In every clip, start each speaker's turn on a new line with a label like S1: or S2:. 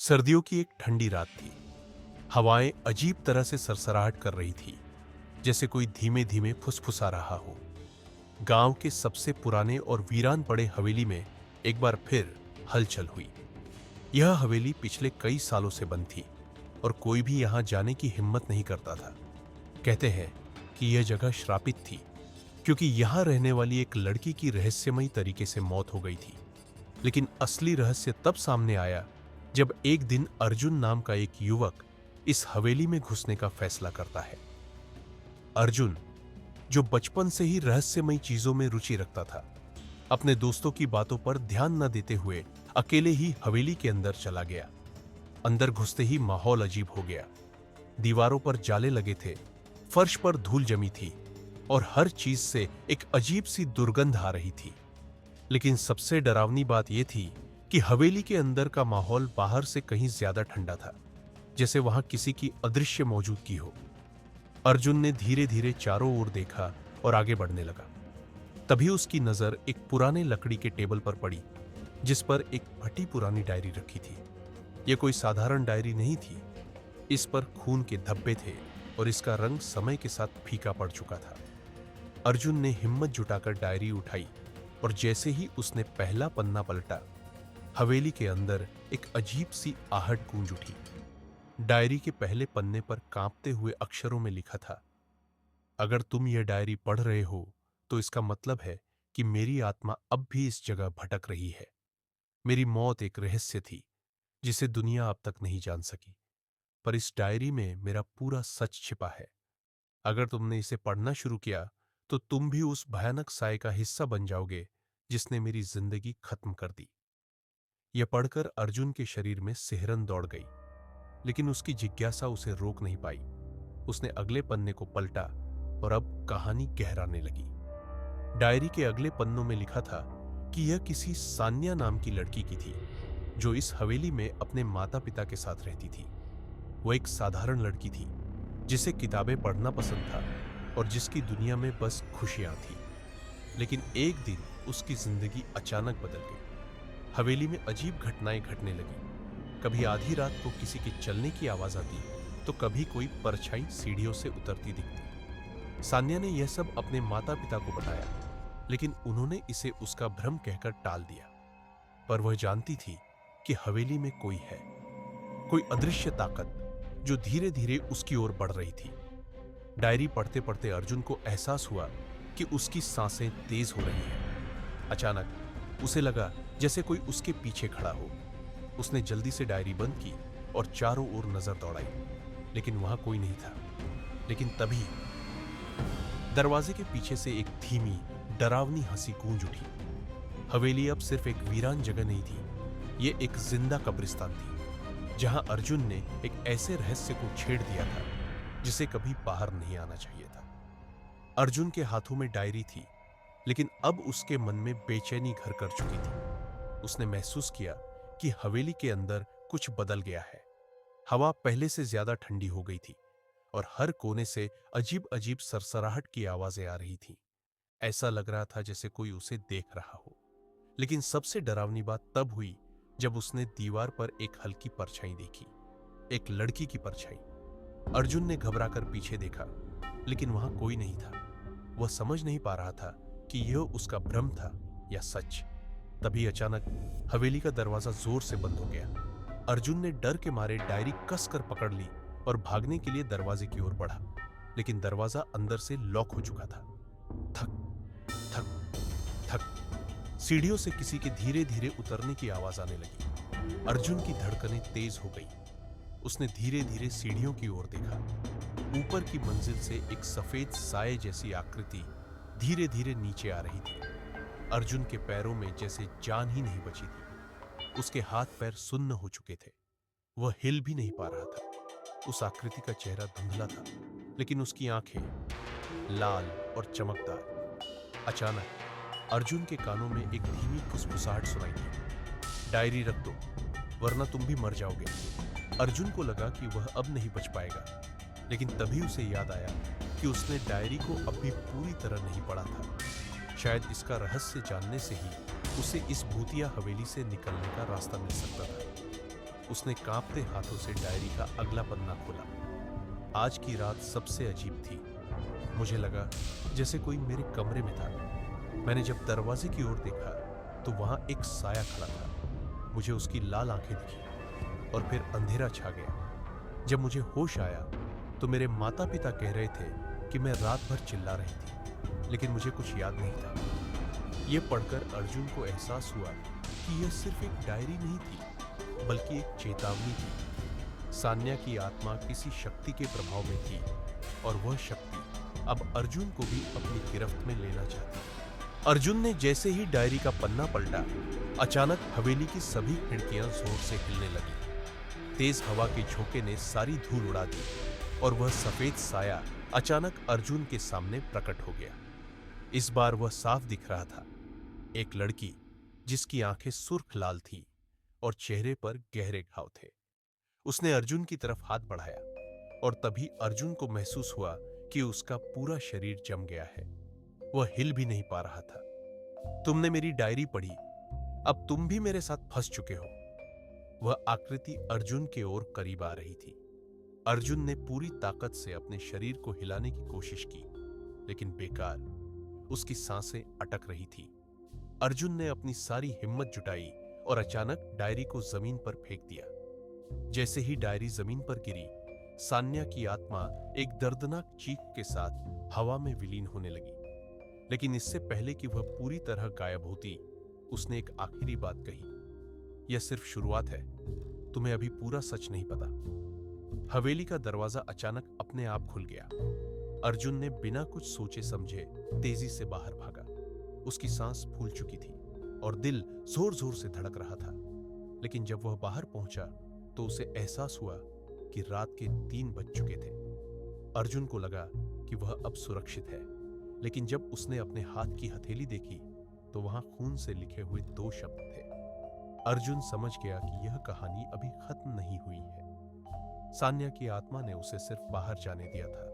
S1: सर्दियों की एक ठंडी रात थी। हवाएं अजीब तरह से सरसराहट कर रही थी, जैसे कोई धीमे धीमे फुसफुसा रहा हो। गांव के सबसे पुराने और वीरान पड़े हवेली में एक बार फिर हलचल हुई। यह हवेली पिछले कई सालों से बंद थी और कोई भी यहां जाने की हिम्मत नहीं करता था। कहते हैं कि यह जगह श्रापित थी, क्योंकि यहां रहने वाली एक लड़की की रहस्यमयी तरीके से मौत हो गई थी। लेकिन असली रहस्य तब सामने आया जब एक दिन अर्जुन नाम का एक युवक इस हवेली में घुसने का फैसला करता है। अर्जुन, जो बचपन से ही रहस्यमयी चीजों में रुचि रखता था, अपने दोस्तों की बातों पर ध्यान न देते हुए अकेले ही हवेली के अंदर चला गया। अंदर घुसते ही माहौल अजीब हो गया। दीवारों पर जाले लगे थे, फर्श पर धूल जमी थी और हर चीज से एक अजीब सी दुर्गंध आ रही थी। लेकिन सबसे डरावनी बात यह थी कि हवेली के अंदर का माहौल बाहर से कहीं ज्यादा ठंडा था, जैसे वहां किसी की अदृश्य मौजूदगी हो। अर्जुन ने धीरे धीरे चारों ओर देखा और आगे बढ़ने लगा। तभी उसकी नजर एक पुराने लकड़ी के टेबल पर पड़ी, जिस पर एक फटी पुरानी डायरी रखी थी। यह कोई साधारण डायरी नहीं थी। इस पर खून के धब्बे थे और इसका रंग समय के साथ फीका पड़ चुका था। अर्जुन ने हिम्मत जुटाकर डायरी उठाई और जैसे ही उसने पहला पन्ना पलटा, हवेली के अंदर एक अजीब सी आहट गूंज उठी। डायरी के पहले पन्ने पर कांपते हुए अक्षरों में लिखा था, अगर तुम यह डायरी पढ़ रहे हो तो इसका मतलब है कि मेरी आत्मा अब भी इस जगह भटक रही है। मेरी मौत एक रहस्य थी जिसे दुनिया अब तक नहीं जान सकी, पर इस डायरी में मेरा पूरा सच छिपा है। अगर तुमने इसे पढ़ना शुरू किया तो तुम भी उस भयानक साए का हिस्सा बन जाओगे जिसने मेरी जिंदगी खत्म कर दी। यह पढ़कर अर्जुन के शरीर में सिहरन दौड़ गई, लेकिन उसकी जिज्ञासा उसे रोक नहीं पाई। उसने अगले पन्ने को पलटा और अब कहानी गहराने लगी। डायरी के अगले पन्नों में लिखा था कि यह किसी सान्या नाम की लड़की की थी, जो इस हवेली में अपने माता पिता के साथ रहती थी। वह एक साधारण लड़की थी, जिसे किताबें पढ़ना पसंद था और जिसकी दुनिया में बस खुशियां थी। लेकिन एक दिन उसकी जिंदगी अचानक बदल गई। हवेली में अजीब घटनाएं घटने लगी। कभी आधी रात को किसी के चलने की आवाज आती, तो कभी कोई परछाई सीढ़ियों से उतरती दिखती। सान्या ने यह सब अपने माता पिता को बताया, लेकिन उन्होंने इसे उसका भ्रम कहकर टाल दिया। पर वह जानती थी कि हवेली में कोई है, कोई अदृश्य ताकत जो धीरे धीरे उसकी ओर बढ़ रही थी। डायरी पढ़ते पढ़ते अर्जुन को एहसास हुआ कि उसकी सांसें तेज हो रही हैं। अचानक उसे लगा जैसे कोई उसके पीछे खड़ा हो। उसने जल्दी से डायरी बंद की और चारों ओर नजर दौड़ाई, लेकिन वहां कोई नहीं था। लेकिन तभी दरवाजे के पीछे से एक धीमी, डरावनी हंसी गूंज उठी। हवेली अब सिर्फ एक वीरान जगह नहीं थी, ये एक जिंदा कब्रिस्तान थी, जहां अर्जुन ने एक ऐसे रहस्य को छेड़ दिया था जिसे कभी बाहर नहीं आना चाहिए था। अर्जुन के हाथों में डायरी थी, लेकिन अब उसके मन में बेचैनी घर कर चुकी थी। उसने महसूस किया कि हवेली के अंदर कुछ बदल गया है। हवा पहले से ज्यादा ठंडी हो गई थी और हर कोने से अजीब अजीब सरसराहट की आवाजें आ रही थीं। ऐसा लग रहा था जैसे कोई उसे देख रहा हो। लेकिन सबसे डरावनी बात तब हुई जब उसने दीवार पर एक हल्की परछाई देखी, एक लड़की की परछाई। अर्जुन ने घबराकर पीछे देखा, लेकिन वहां कोई नहीं था। वह समझ नहीं पा रहा था कि यह उसका भ्रम था या सच। तभी अचानक हवेली का दरवाजा जोर से बंद हो गया। अर्जुन ने डर के मारे डायरी कसकर पकड़ ली और भागने के लिए दरवाजे की ओर बढ़ा, लेकिन दरवाजा अंदर से लॉक हो चुका था। थक थक थक सीढ़ियों से किसी के धीरे धीरे उतरने की आवाज आने लगी। अर्जुन की धड़कनें तेज हो गई। उसने धीरे धीरे सीढ़ियों की ओर देखा। ऊपर की मंजिल से एक सफेद साए जैसी आकृति धीरे धीरे नीचे आ रही थी। अर्जुन के पैरों में जैसे जान ही नहीं बची थी। उसके हाथ पैर सुन्न हो चुके थे। वह हिल भी नहीं पा रहा था। उस आकृति का चेहरा धुंधला था, लेकिन उसकी आंखें लाल और चमकदार। अचानक अर्जुन के कानों में एक धीमी फुसफुसाहट सुनाई दी, डायरी रख दो, वरना तुम भी मर जाओगे। अर्जुन को लगा कि वह अब नहीं बच पाएगा, लेकिन तभी उसे याद आया कि उसने डायरी को अभी पूरी तरह नहीं पढ़ा था। शायद इसका रहस्य जानने से ही उसे इस भूतिया हवेली से निकलने का रास्ता मिल सकता था। उसने कांपते हाथों से डायरी का अगला पन्ना खोला। आज की रात सबसे अजीब थी। मुझे लगा जैसे कोई मेरे कमरे में था। मैंने जब दरवाजे की ओर देखा तो वहां एक साया खड़ा था। मुझे उसकी लाल आंखें दिखी और फिर अंधेरा छा गया। जब मुझे होश आया तो मेरे माता पिता कह रहे थे कि मैं रात भर चिल्ला रही थी, लेकिन मुझे कुछ याद नहीं था। यह पढ़कर अर्जुन को एहसास हुआ कि यह सिर्फ एक डायरी नहीं थी, बल्कि एक चेतावनी थी। सान्या की आत्मा किसी शक्ति के प्रभाव में थी और वह शक्ति अब अर्जुन को भी अपनी गिरफ्त में लेना चाहती। अर्जुन ने जैसे ही डायरी का पन्ना पलटा, अचानक हवेली की सभी खिड़कियां जोर से हिलने लगी। तेज हवा के झोंके ने सारी धूल उड़ा दी और वह सफेद साया अचानक अर्जुन के सामने प्रकट हो गया। इस बार वह साफ दिख रहा था। एक लड़की जिसकी आंखें सुर्ख लाल थीं और चेहरे पर गहरे घाव थे। उसने अर्जुन की तरफ हाथ बढ़ाया और तभी अर्जुन को महसूस हुआ कि उसका पूरा शरीर जम गया है। वह हिल भी नहीं पा रहा था। तुमने मेरी डायरी पढ़ी, अब तुम भी मेरे साथ फंस चुके हो। वह आकृति अर्जुन के ओर करीब आ रही थी। अर्जुन ने पूरी ताकत से अपने शरीर को हिलाने की कोशिश की, लेकिन बेकार। उसकी सांसें अटक रही थी। अर्जुन ने अपनी सारी हिम्मत जुटाई और अचानक डायरी को जमीन पर फेंक दिया। जैसे ही डायरी जमीन पर गिरी, सान्या की आत्मा एक दर्दनाक चीख के साथ हवा में विलीन होने लगी। लेकिन इससे पहले कि वह पूरी तरह गायब होती, उसने एक आखिरी बात कही। यह सिर्फ शुरुआत है, तुम्हें अभी पूरा सच नहीं पता। हवेली का दरवाजा अचानक अपने आप खुल गया। अर्जुन ने बिना कुछ सोचे समझे तेजी से बाहर भागा। उसकी सांस फूल चुकी थी और दिल जोर जोर से धड़क रहा था। लेकिन जब वह बाहर पहुंचा तो उसे एहसास हुआ कि रात के 3 बज चुके थे। अर्जुन को लगा कि वह अब सुरक्षित है, लेकिन जब उसने अपने हाथ की हथेली देखी तो वहां खून से लिखे हुए 2 शब्द थे। अर्जुन समझ गया कि यह कहानी अभी खत्म नहीं हुई है। सान्या की आत्मा ने उसे सिर्फ बाहर जाने दिया था,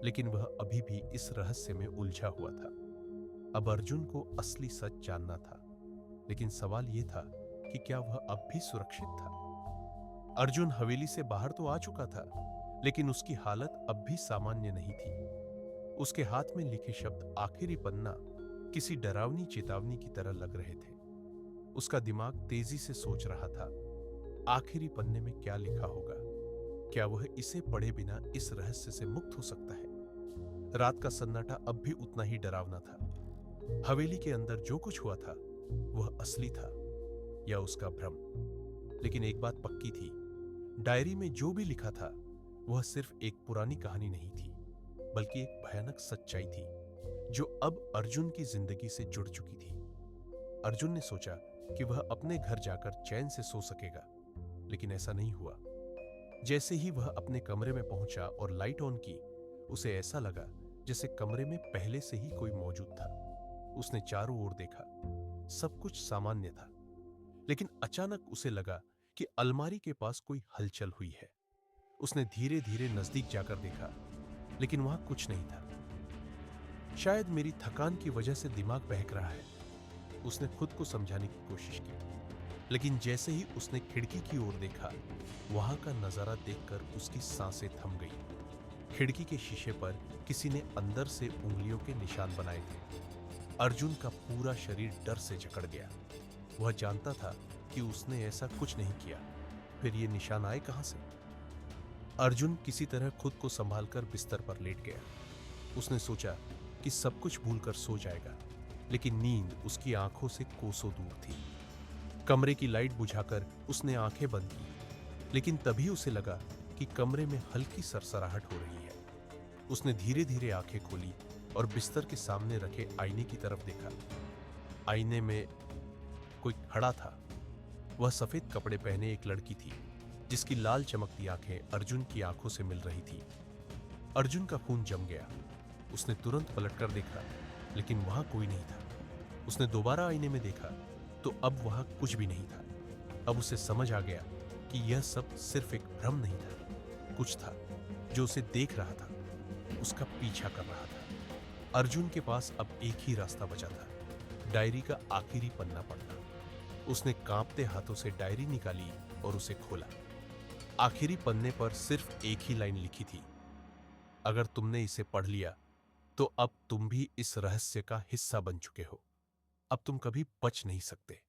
S1: लेकिन वह अभी भी इस रहस्य में उलझा हुआ था। अब अर्जुन को असली सच जानना था, लेकिन सवाल यह था कि क्या वह अब भी सुरक्षित था। अर्जुन हवेली से बाहर तो आ चुका था, लेकिन उसकी हालत अब भी सामान्य नहीं थी। उसके हाथ में लिखे शब्द आखिरी पन्ना किसी डरावनी चेतावनी की तरह लग रहे थे। उसका दिमाग तेजी से सोच रहा था, आखिरी पन्ने में क्या लिखा होगा। क्या वह इसे पढ़े बिना इस रहस्य से मुक्त हो सकता है। रात का सन्नाटा अब भी उतना ही डरावना था। हवेली के अंदर जो कुछ हुआ था वह असली था या उसका भ्रम। लेकिन एक बात पक्की थी, डायरी में जो भी लिखा था वह सिर्फ एक पुरानी कहानी नहीं थी, बल्कि एक भयानक सच्चाई थी जो अब अर्जुन की जिंदगी से जुड़ चुकी थी। अर्जुन ने सोचा कि वह अपने घर जाकर चैन से सो सकेगा, लेकिन ऐसा नहीं हुआ। जैसे ही वह अपने कमरे में पहुंचा और लाइट ऑन की, उसे ऐसा लगा जैसे कमरे में पहले से ही कोई मौजूद था। उसने चारों ओर देखा, सब कुछ सामान्य था, लेकिन अचानक उसे लगा कि अलमारी के पास कोई हलचल हुई है। उसने धीरे धीरे नजदीक जाकर देखा, लेकिन वहां कुछ नहीं था। शायद मेरी थकान की वजह से दिमाग बहक रहा है, उसने खुद को समझाने की कोशिश की। लेकिन जैसे ही उसने खिड़की की ओर देखा, वहां का नजारा देखकर उसकी सांसें थम गई। खिड़की के शीशे पर किसी ने अंदर से उंगलियों के निशान बनाए थे। अर्जुन का पूरा शरीर डर से जकड़ गया। वह जानता था कि उसने ऐसा कुछ नहीं किया, फिर ये निशान आए कहां से। अर्जुन किसी तरह खुद को संभालकर बिस्तर पर लेट गया। उसने सोचा कि सब कुछ भूलकर सो जाएगा, लेकिन नींद उसकी आंखों से कोसों दूर थी। कमरे की लाइट बुझाकर उसने आंखें बंद की, लेकिन तभी उसे लगा कि कमरे में हल्की सरसराहट हो रही है। उसने धीरे धीरे आंखें खोली और बिस्तर के सामने रखे आईने की तरफ देखा। आईने में कोई खड़ा था। वह सफेद कपड़े पहने एक लड़की थी, जिसकी लाल चमकती आंखें अर्जुन की आंखों से मिल रही थी। अर्जुन का खून जम गया। उसने तुरंत पलटकर देखा, लेकिन वहां कोई नहीं था। उसने दोबारा आईने में देखा तो अब वहां कुछ भी नहीं था। अब उसे समझ आ गया कि यह सब सिर्फ एक भ्रम नहीं था, कुछ था जो उसे देख रहा था, उसका पीछा कर रहा था। अर्जुन के पास अब एक ही रास्ता बचा था, डायरी का आखिरी पन्ना पढ़ना। उसने कांपते हाथों से डायरी निकाली और उसे खोला। आखिरी पन्ने पर सिर्फ एक ही लाइन लिखी थी, अगर तुमने इसे पढ़ लिया तो अब तुम भी इस रहस्य का हिस्सा बन चुके हो। अब तुम कभी बच नहीं सकते।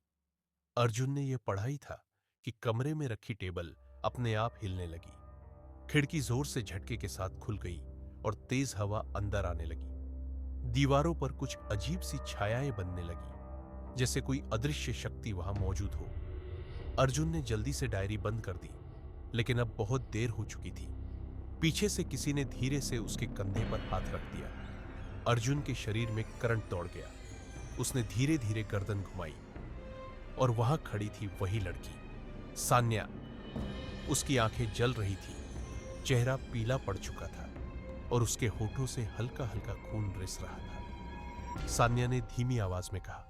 S1: अर्जुन ने यह पढ़ा ही था कि कमरे में रखी टेबल अपने आप हिलने लगी। खिड़की जोर से झटके के साथ खुल गई और तेज हवा अंदर आने लगी। दीवारों पर कुछ अजीब सी छायाएं बनने लगी, जैसे कोई अदृश्य शक्ति वहां मौजूद हो। अर्जुन ने जल्दी से डायरी बंद कर दी, लेकिन अब बहुत देर हो चुकी थी। पीछे से किसी ने धीरे से उसके कंधे पर हाथ रख दिया। अर्जुन के शरीर में करंट दौड़ गया। उसने धीरे धीरे गर्दन घुमाई और वहां खड़ी थी वही लड़की, सान्या। उसकी आंखें जल रही थी, चेहरा पीला पड़ चुका था और उसके होठों से हल्का हल्का खून रिस रहा था। सान्या ने धीमी आवाज में कहा,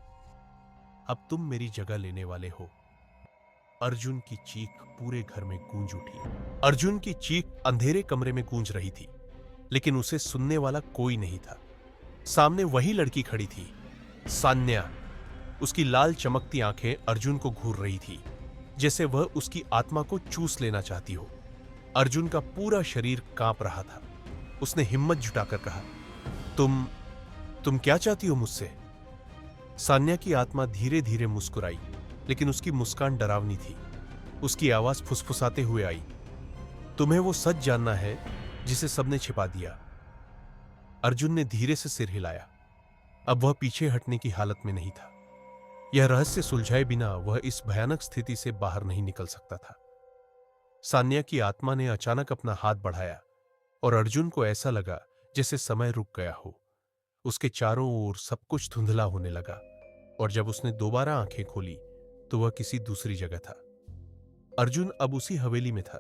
S1: अब तुम मेरी जगह लेने वाले हो। अर्जुन की चीख पूरे घर में गूंज उठी। अर्जुन की चीख अंधेरे कमरे में गूंज रही थी, लेकिन उसे सुनने वाला कोई नहीं था। सामने वही लड़की खड़ी थी, सान्या। उसकी लाल चमकती आंखें अर्जुन को घूर रही थी, जैसे वह उसकी आत्मा को चूस लेना चाहती हो। अर्जुन का पूरा शरीर कांप रहा था। उसने हिम्मत जुटाकर कहा, तुम क्या चाहती हो मुझसे? सान्या की आत्मा धीरे धीरे मुस्कुराई, लेकिन उसकी मुस्कान डरावनी थी। उसकी आवाज फुसफुसाते हुए आई, तुम्हें वो सच जानना है जिसे सबने छिपा दिया। अर्जुन ने धीरे से सिर हिलाया। अब वह पीछे हटने की हालत में नहीं था। यह रहस्य सुलझाए बिना वह इस भयानक स्थिति से बाहर नहीं निकल सकता था। सान्या की आत्मा ने अचानक अपना हाथ बढ़ाया और अर्जुन को ऐसा लगा जैसे समय रुक गया हो। उसके चारों ओर सब कुछ धुंधला होने लगा और जब उसने दोबारा आंखें खोली तो वह किसी दूसरी जगह था। अर्जुन अब उसी हवेली में था,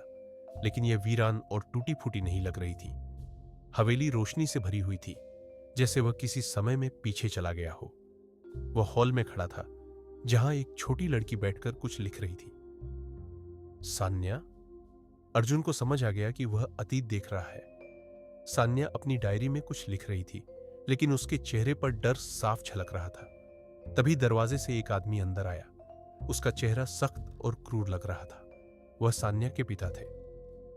S1: लेकिन यह वीरान और टूटी फूटी नहीं लग रही थी। हवेली रोशनी से भरी हुई थी, जैसे वह किसी समय में पीछे चला गया हो। वह हॉल में खड़ा था, जहां एक छोटी लड़की बैठकर कुछ लिख रही थी। सान्या? अर्जुन को समझ आ गया कि वह अतीत देख रहा है। सान्या अपनी डायरी में कुछ लिख रही थी, लेकिन उसके चेहरे पर डर साफ झलक रहा था। तभी दरवाजे से एक आदमी अंदर आया। उसका चेहरा सख्त और क्रूर लग रहा था। वह सान्या के पिता थे।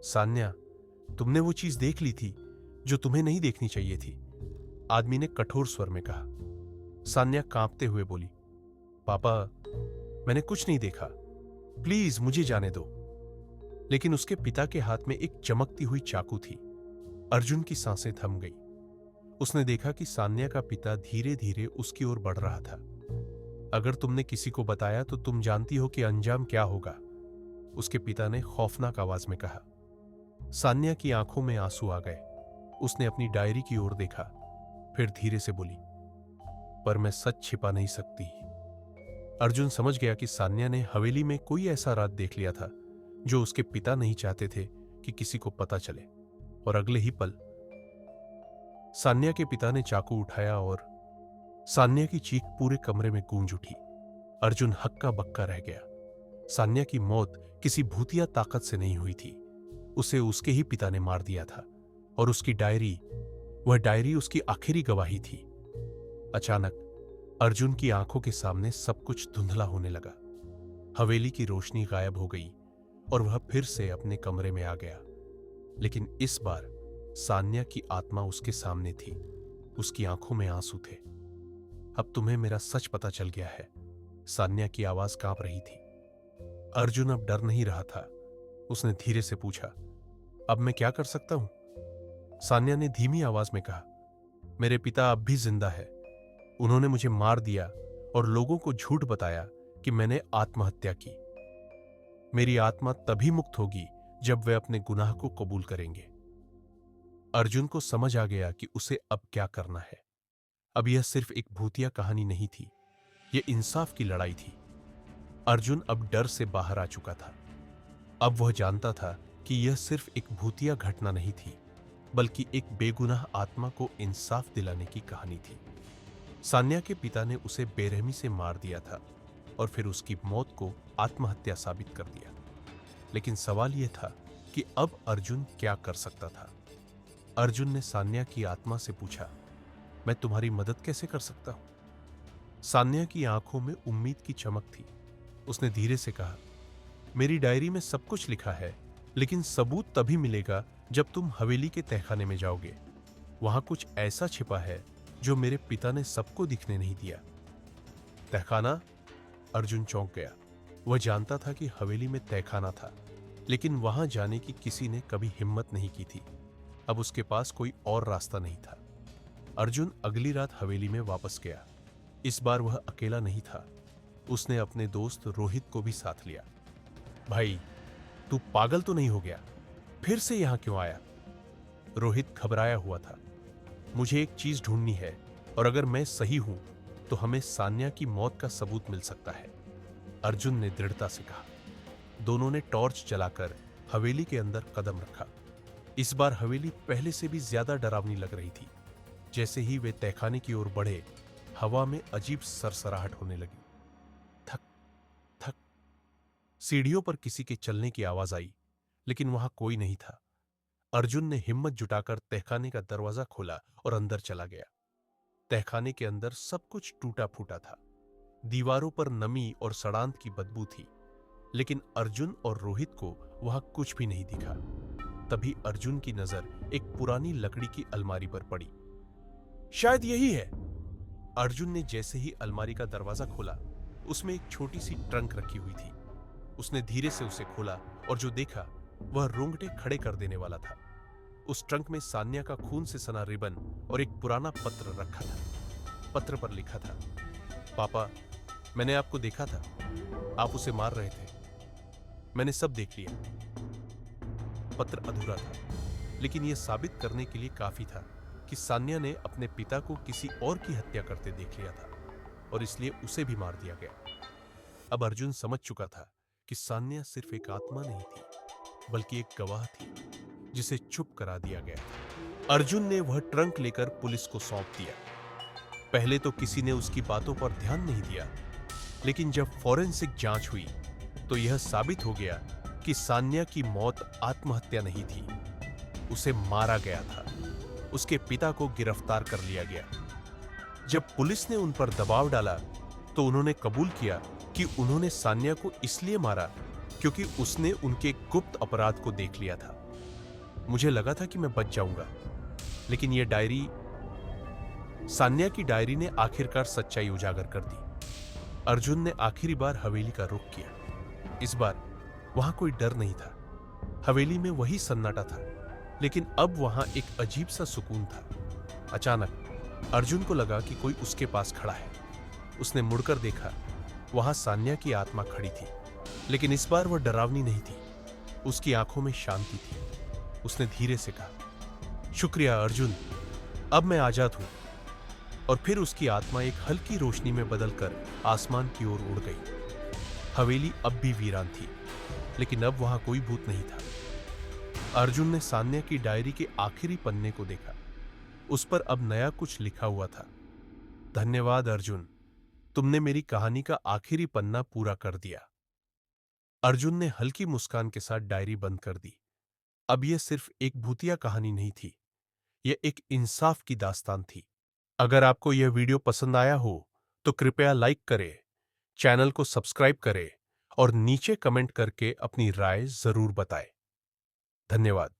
S1: सान्या, तुमने वो चीज देख ली थी जो तुम्हें नहीं देखनी चाहिए थी, आदमी ने कठोर स्वर में कहा। सान्या कांपते हुए बोली, पापा, मैंने कुछ नहीं देखा, प्लीज मुझे जाने दो। लेकिन उसके पिता के हाथ में एक चमकती हुई चाकू थी। अर्जुन की सांसें थम गई। उसने देखा कि सान्या का पिता धीरे धीरे उसकी ओर बढ़ रहा था। अगर तुमने किसी को बताया तो तुम जानती हो कि अंजाम क्या होगा, उसके पिता ने खौफनाक आवाज में कहा। सान्या की आंखों में आंसू आ गए। उसने अपनी डायरी की ओर देखा, फिर धीरे से बोली, पर मैं सच छिपा नहीं सकती। अर्जुन समझ गया कि सान्या ने हवेली में कोई ऐसा राज देख लिया था जो उसके पिता नहीं चाहते थे कि किसी को पता चले। और अगले ही पल सान्या के पिता ने चाकू उठाया और सान्या की चीख पूरे कमरे में गूंज उठी। अर्जुन हक्का बक्का रह गया। सान्या की मौत किसी भूतिया ताकत से नहीं हुई थी। उसे उसके ही पिता ने मार दिया था और उसकी डायरी, वह डायरी उसकी आखिरी गवाही थी। अचानक अर्जुन की आंखों के सामने सब कुछ धुंधला होने लगा। हवेली की रोशनी गायब हो गई और वह फिर से अपने कमरे में आ गया। लेकिन इस बार सान्या की आत्मा उसके सामने थी। उसकी आंखों में आंसू थे। अब तुम्हें मेरा सच पता चल गया है, सान्या की आवाज कांप रही थी। अर्जुन अब डर नहीं रहा था। उसने धीरे से पूछा, अब मैं क्या कर सकता हूं? सान्या ने धीमी आवाज में कहा, मेरे पिता अब भी जिंदा है। उन्होंने मुझे मार दिया और लोगों को झूठ बताया कि मैंने आत्महत्या की। मेरी आत्मा तभी मुक्त होगी जब वे अपने गुनाह को कबूल करेंगे। अर्जुन को समझ आ गया कि उसे अब क्या करना है। अब यह सिर्फ एक भूतिया कहानी नहीं थी, यह इंसाफ की लड़ाई थी। अर्जुन अब डर से बाहर आ चुका था। अब वह जानता था कि यह सिर्फ एक भूतिया घटना नहीं थी, बल्कि एक बेगुनाह आत्मा को इंसाफ दिलाने की कहानी थी। सान्या के पिता ने उसे बेरहमी से मार दिया था और फिर उसकी मौत को आत्महत्या साबित कर दिया। लेकिन सवाल यह था कि अब अर्जुन क्या कर सकता था। अर्जुन ने सान्या की आत्मा से पूछा, मैं तुम्हारी मदद कैसे कर सकता हूं? सान्या की आंखों में उम्मीद की चमक थी। उसने धीरे से कहा, मेरी डायरी में सब कुछ लिखा है, लेकिन सबूत तभी मिलेगा जब तुम हवेली के तहखाने में जाओगे। वहां कुछ ऐसा छिपा है जो मेरे पिता ने सबको दिखने नहीं दिया। तहखाना? अर्जुन चौंक गया। वह जानता था कि हवेली में तहखाना था, लेकिन वहां जाने की किसी ने कभी हिम्मत नहीं की थी। अब उसके पास कोई और रास्ता नहीं था। अर्जुन अगली रात हवेली में वापस गया। इस बार वह अकेला नहीं था। उसने अपने दोस्त रोहित को भी साथ लिया। भाई, तू पागल तो नहीं हो गया? फिर से यहां क्यों आया? रोहित घबराया हुआ था। मुझे एक चीज ढूंढनी है, और अगर मैं सही हूं तो हमें सान्या की मौत का सबूत मिल सकता है, अर्जुन ने दृढ़ता से कहा। दोनों ने टॉर्च जलाकर हवेली के अंदर कदम रखा। इस बार हवेली पहले से भी ज्यादा डरावनी लग रही थी। जैसे ही वे तहखाने की ओर बढ़े, हवा में अजीब सरसराहट होने लगी। थक थक। सीढ़ियों पर किसी के चलने की आवाज आई, लेकिन वहां कोई नहीं था। अर्जुन ने हिम्मत जुटाकर तहखाने का दरवाजा खोला और अंदर चला गया। तहखाने के अंदर सब कुछ टूटा फूटा था। दीवारों पर नमी और सड़ांत की बदबू थी, लेकिन अर्जुन और रोहित को वहां कुछ भी नहीं दिखा। तभी अर्जुन की नजर एक पुरानी लकड़ी की अलमारी पर पड़ी। शायद यही है। अर्जुन ने जैसे ही अलमारी का दरवाजा खोला, उसमें एक छोटी सी ट्रंक रखी हुई थी। उसने धीरे से उसे खोला और जो देखा वह रोंगटे खड़े कर देने वाला था। उस ट्रंक में सान्या का खून से सना रिबन और एक पुराना पत्र रखा था। पत्र पर लिखा था, पापा, मैंने आपको देखा था। आप उसे मार रहे थे। मैंने सब देख लिया। पत्र अधूरा था, लेकिन यह साबित करने के लिए काफी था कि सान्या ने अपने पिता को किसी और की हत्या करते देख लिया था, और इसलिए उसे भी मार दिया गया। अब अर्जुन समझ चुका था कि सान्या सिर्फ एक आत्मा नहीं थी, बल्कि एक गवाह थी जिसे चुप करा दिया गया। अर्जुन ने वह ट्रंक लेकर पुलिस को सौंप दिया। पहले तो किसी ने उसकी बातों पर ध्यान नहीं दिया, लेकिन जब फॉरेंसिक जांच हुई तो यह साबित हो गया कि सान्या की मौत आत्महत्या नहीं थी, उसे मारा गया था। उसके पिता को गिरफ्तार कर लिया गया। जब पुलिस ने उन पर दबाव डाला तो उन्होंने कबूल किया कि उन्होंने सान्या को इसलिए मारा क्योंकि उसने उनके गुप्त अपराध को देख लिया था। मुझे लगा था कि मैं बच जाऊंगा, लेकिन यह डायरी, सान्या की डायरी ने आखिरकार सच्चाई उजागर कर दी। अर्जुन ने आखिरी बार हवेली का रुख किया। इस बार वहां कोई डर नहीं था। हवेली में वही सन्नाटा था, लेकिन अब वहां एक अजीब सा सुकून था। अचानक अर्जुन को लगा कि कोई उसके पास खड़ा है। उसने मुड़कर देखा। वहां सान्या की आत्मा खड़ी थी, लेकिन इस बार वह डरावनी नहीं थी। उसकी आंखों में शांति थी। उसने धीरे से कहा, शुक्रिया अर्जुन, अब मैं आजाद हूं। और फिर उसकी आत्मा एक हल्की रोशनी में बदलकर आसमान की ओर उड़ गई। हवेली अब भी वीरान थी, लेकिन अब वहां कोई भूत नहीं था। अर्जुन ने सान्या की डायरी के आखिरी पन्ने को देखा। उस पर अब नया कुछ लिखा हुआ था। धन्यवाद अर्जुन, तुमने मेरी कहानी का आखिरी पन्ना पूरा कर दिया। अर्जुन ने हल्की मुस्कान के साथ डायरी बंद कर दी। अब यह सिर्फ एक भूतिया कहानी नहीं थी, यह एक इंसाफ की दास्तान थी। अगर आपको यह वीडियो पसंद आया हो तो कृपया लाइक करें, चैनल को सब्सक्राइब करें और नीचे कमेंट करके अपनी राय जरूर बताएं। धन्यवाद।